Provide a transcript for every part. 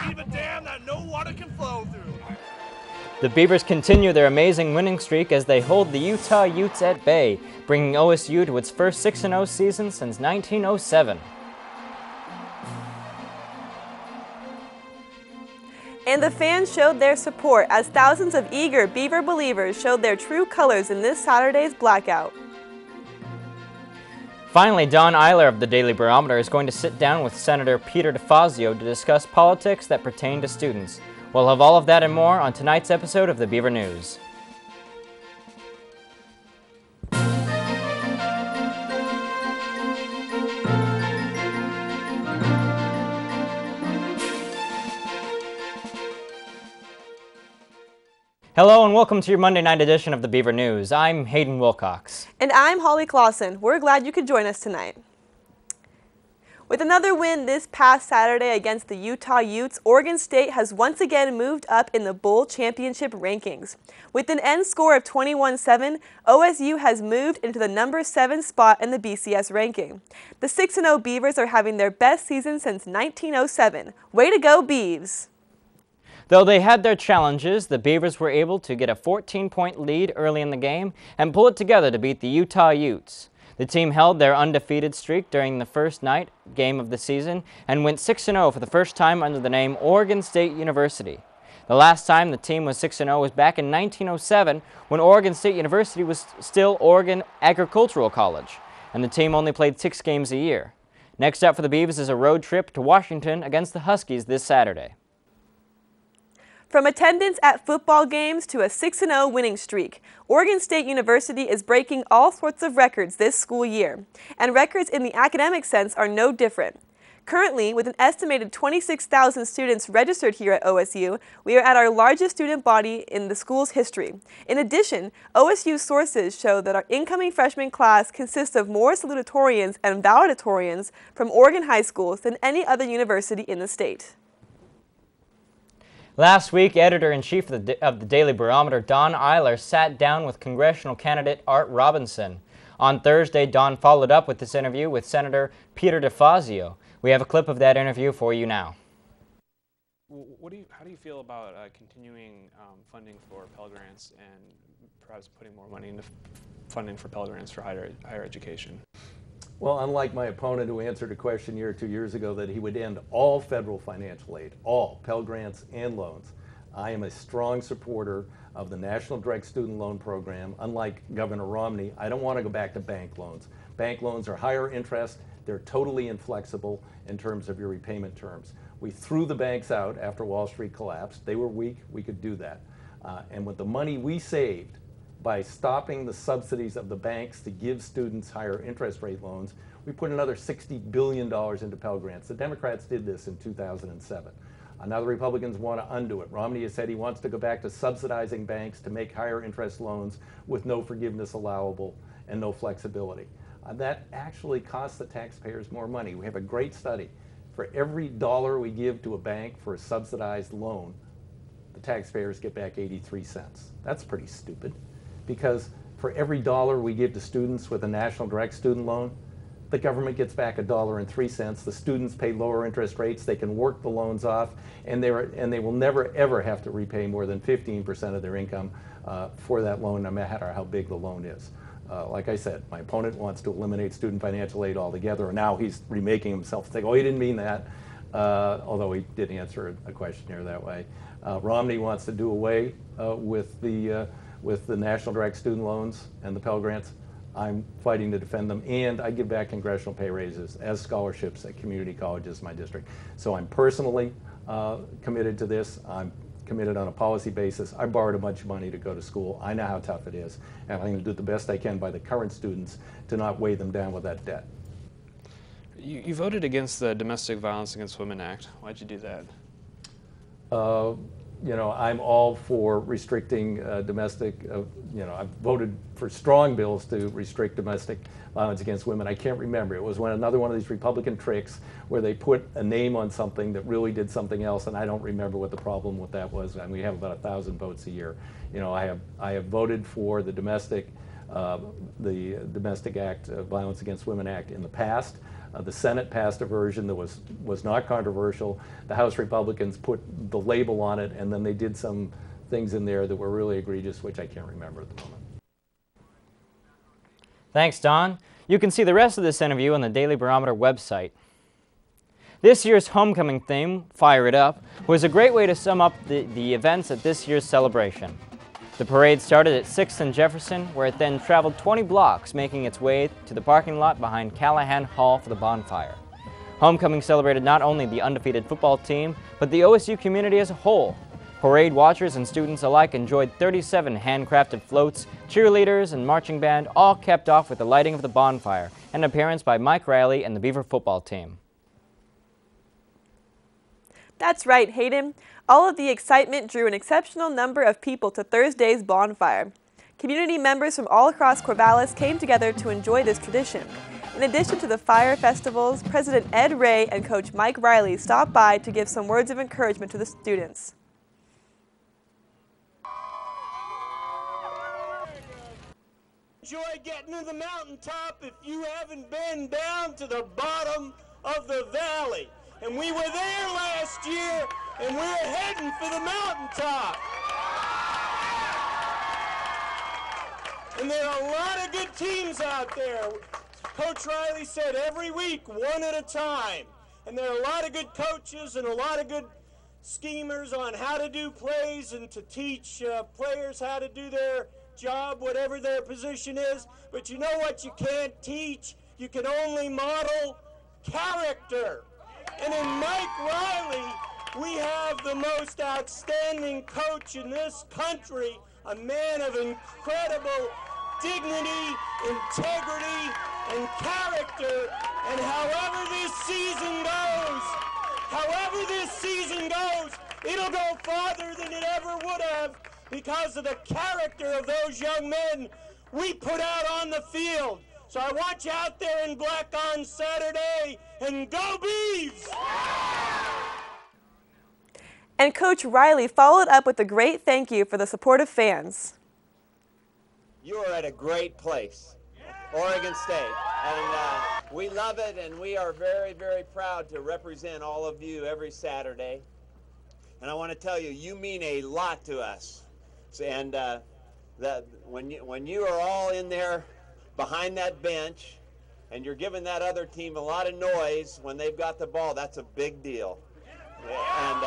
deep a dam that no water can flow through. The Beavers continue their amazing winning streak as they hold the Utah Utes at bay, bringing OSU to its first 6-0 season since 1907. And the fans showed their support as thousands of eager Beaver believers showed their true colors in this Saturday's blackout. Finally, Don Eiler of the Daily Barometer is going to sit down with Senator Peter DeFazio to discuss politics that pertain to students. We'll have all of that and more on tonight's episode of the Beaver News. Hello and welcome to your Monday night edition of the Beaver News. I'm Hayden Wilcox. And I'm Holly Clausen. We're glad you could join us tonight. With another win this past Saturday against the Utah Utes, Oregon State has once again moved up in the Bowl Championship rankings. With an end score of 21-7, OSU has moved into the number 7 spot in the BCS ranking. The 6-0 Beavers are having their best season since 1907. Way to go, Beavs! Though they had their challenges, the Beavers were able to get a 14-point lead early in the game and pull it together to beat the Utah Utes. The team held their undefeated streak during the first night game of the season and went 6-0 for the first time under the name Oregon State University. The last time the team was 6-0 was back in 1907 when Oregon State University was still Oregon Agricultural College, and the team only played 6 games a year. Next up for the Beavers is a road trip to Washington against the Huskies this Saturday. From attendance at football games to a 6-0 winning streak, Oregon State University is breaking all sorts of records this school year, and records in the academic sense are no different. Currently, with an estimated 26,000 students registered here at OSU, we are at our largest student body in the school's history. In addition, OSU sources show that our incoming freshman class consists of more salutatorians and valedictorians from Oregon high schools than any other university in the state. Last week, editor-in-chief of the Daily Barometer, Don Eiler, sat down with congressional candidate Art Robinson. On Thursday, Don followed up with this interview with Senator Peter DeFazio. We have a clip of that interview for you now. How do you feel about continuing funding for Pell Grants and perhaps putting more money into funding for Pell Grants for higher education? Well, unlike my opponent who answered a question a year or 2 years ago that he would end all federal financial aid, all Pell Grants and loans, I am a strong supporter of the National Direct Student Loan Program. Unlike Governor Romney, I don't want to go back to bank loans. Bank loans are higher interest. They're totally inflexible in terms of your repayment terms. We threw the banks out after Wall Street collapsed. They were weak. We could do that. And with the money we saved by stopping the subsidies of the banks to give students higher interest rate loans, we put another $60 billion into Pell Grants. The Democrats did this in 2007. Now the Republicans want to undo it. Romney has said he wants to go back to subsidizing banks to make higher interest loans with no forgiveness allowable and no flexibility. That actually costs the taxpayers more money. We have a great study. For every dollar we give to a bank for a subsidized loan, the taxpayers get back 83 cents. That's pretty stupid, because for every dollar we give to students with a National Direct Student Loan, the government gets back $1.03. The students pay lower interest rates. They can work the loans off, and they will never ever have to repay more than 15% of their income for that loan, no matter how big the loan is. Like I said, my opponent wants to eliminate student financial aid altogether, and now he's remaking himself, saying, "Oh, he didn't mean that," although he did answer a questionnaire that way. Romney wants to do away with the National Direct Student Loans and the Pell Grants. I'm fighting to defend them, and I give back congressional pay raises as scholarships at community colleges in my district. So I'm personally committed to this. I'm committed on a policy basis. I borrowed a bunch of money to go to school. I know how tough it is, and I'm going to do the best I can by the current students to not weigh them down with that debt. You voted against the Domestic Violence Against Women Act. Why'd you do that? You know, I'm all for restricting domestic, you know, I've voted for strong bills to restrict domestic violence against women. I can't remember. It was another one of these Republican tricks where they put a name on something that really did something else, and I don't remember what the problem with that was. And we have about 1,000 votes a year. You know, I have voted for the Domestic Act, Violence Against Women Act in the past. The Senate passed a version that was not controversial. The House Republicans put the label on it, and then they did some things in there that were really egregious, which I can't remember at the moment. Thanks, Don. You can see the rest of this interview on the Daily Barometer website. This year's homecoming theme, Fire It Up, was a great way to sum up the events at this year's celebration. The parade started at 6th and Jefferson, where it then traveled 20 blocks, making its way to the parking lot behind Callahan Hall for the bonfire. Homecoming celebrated not only the undefeated football team, but the OSU community as a whole. Parade watchers and students alike enjoyed 37 handcrafted floats, cheerleaders, and marching band, all capped off with the lighting of the bonfire and an appearance by Mike Riley and the Beaver football team. That's right, Hayden. All of the excitement drew an exceptional number of people to Thursday's bonfire. Community members from all across Corvallis came together to enjoy this tradition. In addition to the fire festivals, President Ed Ray and Coach Mike Riley stopped by to give some words of encouragement to the students. Enjoy getting to the mountaintop if you haven't been down to the bottom of the valley. And we were there last year, and we're heading for the mountaintop. And there are a lot of good teams out there. Coach Riley said every week, one at a time. And there are a lot of good coaches and a lot of good schemers on how to do plays and to teach players how to do their job, whatever their position is. But you know what you can't teach? You can only model character. And in Mike Riley, we have the most outstanding coach in this country, a man of incredible dignity, integrity, and character. And however this season goes, it'll go farther than it ever would have because of the character of those young men we put out on the field. So I want you out there in black on Saturday, and go Beavs! And Coach Riley followed up with a great thank you for the support of fans. You are at a great place, Oregon State, and we love it, and we are very, very proud to represent all of you every Saturday. And I want to tell you, you mean a lot to us. And when you are all in there behind that bench and you're giving that other team a lot of noise when they've got the ball, that's a big deal. And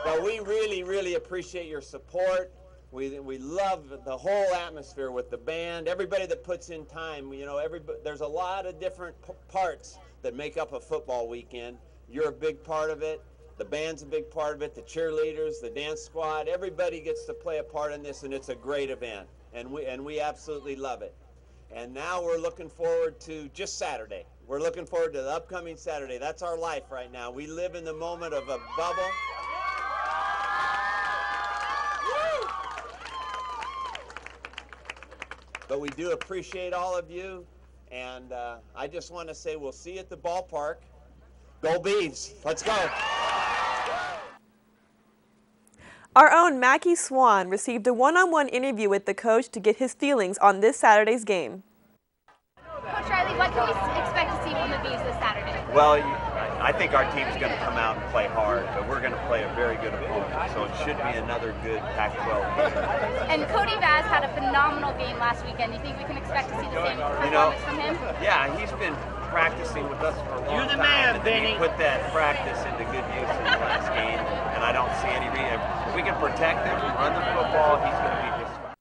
but we really, really appreciate your support. We love the whole atmosphere with the band, everybody that puts in time. You know, there's a lot of different parts that make up a football weekend. You're a big part of it. The band's a big part of it, the cheerleaders, the dance squad, everybody gets to play a part in this, and it's a great event, and we absolutely love it. And now we're looking forward to just Saturday. We're looking forward to the upcoming Saturday. That's our life right now. We live in the moment of a bubble. But we do appreciate all of you, and I just want to say we'll see you at the ballpark. Go Beavs! Let's go! Our own Mackie Swan received a one-on-one interview with the coach to get his feelings on this Saturday's game. Coach Riley, what can we expect to see from the Beavs this Saturday? Well, I think our team's going to come out and play hard, but we're going to play a very good opponent, so it should be another good Pac-12 game. And Cody Vaz had a phenomenal game last weekend. Do you think we can expect to see the same performance from him? Yeah, he's been practicing with us for a long time. You're the man, Benny. He put that practice into good use in the last game, and I don't see any reason. If we can protect him, run the football, he's going to be just fine.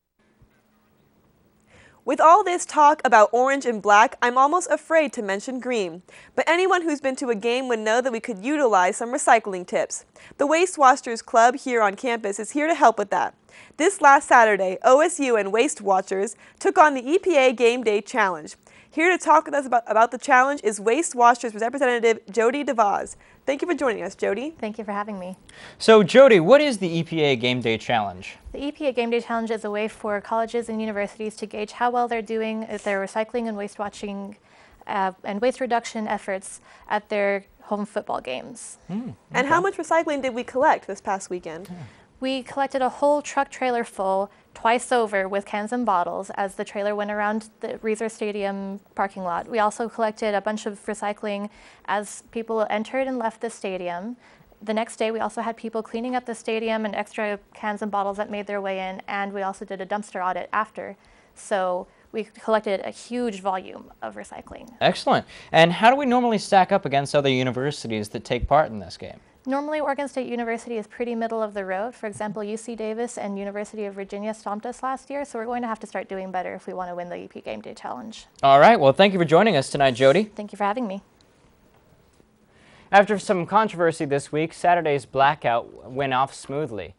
With all this talk about orange and black, I'm almost afraid to mention green. But anyone who's been to a game would know that we could utilize some recycling tips. The Waste Watchers Club here on campus is here to help with that. This last Saturday, OSU and Waste Watchers took on the EPA Game Day Challenge. Here to talk with us about the challenge is Waste Watchers Representative Jody DeVos. Thank you for joining us, Jody. Thank you for having me. So, Jody, what is the EPA Game Day Challenge? The EPA Game Day Challenge is a way for colleges and universities to gauge how well they're doing at their recycling and waste watching and waste reduction efforts at their home football games. And how much recycling did we collect this past weekend? We collected a whole truck trailer full twice over with cans and bottles as the trailer went around the Reeser Stadium parking lot. We also collected a bunch of recycling as people entered and left the stadium. The next day, we also had people cleaning up the stadium and extra cans and bottles that made their way in, and we also did a dumpster audit after. So we collected a huge volume of recycling. Excellent. And how do we normally stack up against other universities that take part in this game? Normally, Oregon State University is pretty middle of the road. For example, UC Davis and University of Virginia stomped us last year, so we're going to have to start doing better if we want to win the EP Game Day Challenge. All right. Well, thank you for joining us tonight, Jody. Thank you for having me. After some controversy this week, Saturday's blackout went off smoothly.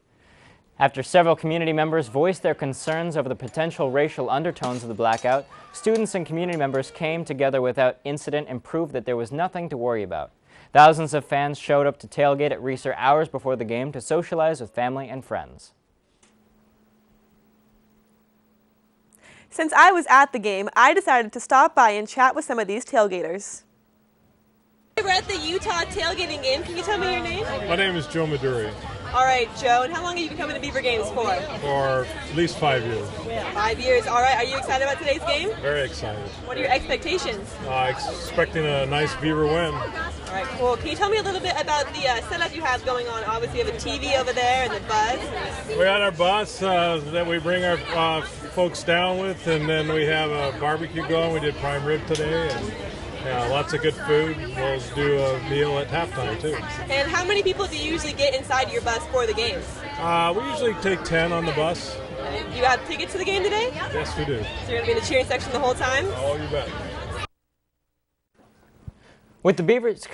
After several community members voiced their concerns over the potential racial undertones of the blackout, students and community members came together without incident and proved that there was nothing to worry about. Thousands of fans showed up to tailgate at Reeser hours before the game to socialize with family and friends. Since I was at the game, I decided to stop by and chat with some of these tailgaters. We're at the Utah tailgating game. Can you tell me your name? My name is Joe Maduri. All right, Joe. And how long have you been coming to Beaver games for? For at least 5 years. 5 years. All right. Are you excited about today's game? Very excited. What are your expectations? Expecting a nice Beaver win. All right, cool. Can you tell me a little bit about the setup you have going on? Obviously, you have a TV over there and the bus. We got our bus that we bring our folks down with, and then we have a barbecue going. We did prime rib today, and lots of good food. We'll do a meal at halftime, too. And how many people do you usually get inside your bus for the games? We usually take 10 on the bus. And you have tickets to the game today? Yes, we do. So you're going to be in the cheering section the whole time? Oh, you bet. With the Beavers'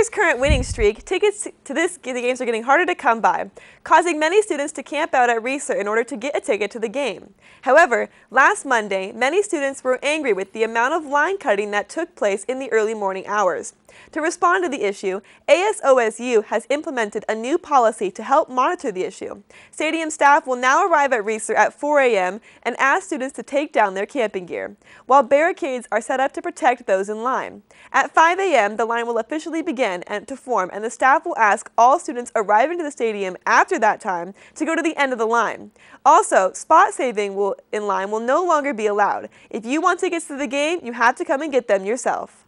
current winning streak, tickets to the games are getting harder to come by, causing many students to camp out at Reeser in order to get a ticket to the game. However, last Monday, many students were angry with the amount of line cutting that took place in the early morning hours. To respond to the issue, ASOSU has implemented a new policy to help monitor the issue. Stadium staff will now arrive at Reeser at 4 a.m. and ask students to take down their camping gear, while barricades are set up to protect those in line. At 5 a.m., the line will officially begin to form, and the staff will ask all students arriving to the stadium after that time to go to the end of the line. Also, spot saving in line will no longer be allowed. If you want tickets to the game, you have to come and get them yourself.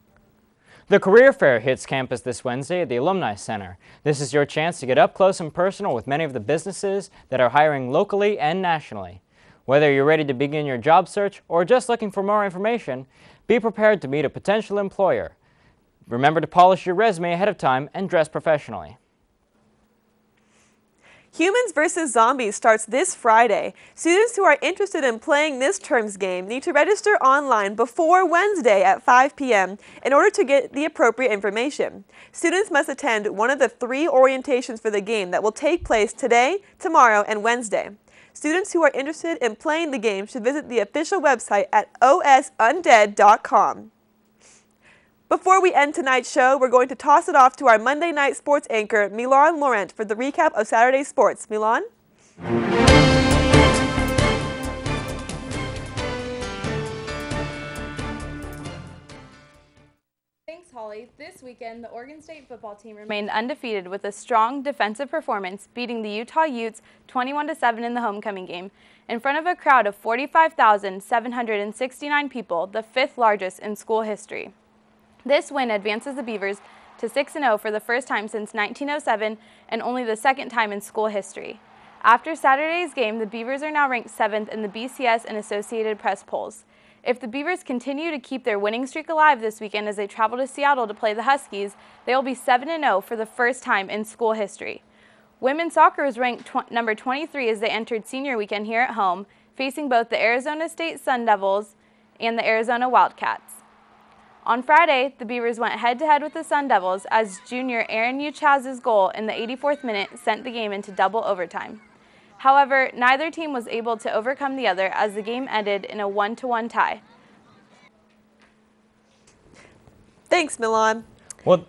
The Career Fair hits campus this Wednesday at the Alumni Center. This is your chance to get up close and personal with many of the businesses that are hiring locally and nationally. Whether you're ready to begin your job search or just looking for more information, be prepared to meet a potential employer. Remember to polish your resume ahead of time and dress professionally. Humans vs. Zombies starts this Friday. Students who are interested in playing this term's game need to register online before Wednesday at 5 p.m. in order to get the appropriate information. Students must attend one of the 3 orientations for the game that will take place today, tomorrow, and Wednesday. Students who are interested in playing the game should visit the official website at osundead.com. Before we end tonight's show, we're going to toss it off to our Monday night sports anchor, Milan Laurent, for the recap of Saturday's sports. Milan? Thanks, Holly. This weekend, the Oregon State football team remained undefeated with a strong defensive performance, beating the Utah Utes 21-7 in the homecoming game, in front of a crowd of 45,769 people, the 5th largest in school history. This win advances the Beavers to 6-0 for the first time since 1907 and only the 2nd time in school history. After Saturday's game, the Beavers are now ranked 7th in the BCS and Associated Press polls. If the Beavers continue to keep their winning streak alive this weekend as they travel to Seattle to play the Huskies, they will be 7-0 for the first time in school history. Women's soccer was ranked number 23 as they entered senior weekend here at home, facing both the Arizona State Sun Devils and the Arizona Wildcats. On Friday, the Beavers went head-to-head with the Sun Devils as junior Aaron Uchaz's goal in the 84th minute sent the game into double overtime. However, neither team was able to overcome the other as the game ended in a 1-1 tie. Thanks, Milan. Well,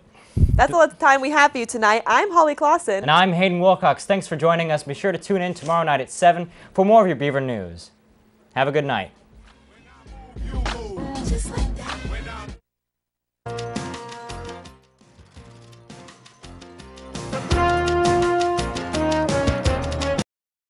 that's all the time we have for you tonight. I'm Holly Clausen. And I'm Hayden Wilcox. Thanks for joining us. Be sure to tune in tomorrow night at 7 for more of your Beaver news. Have a good night.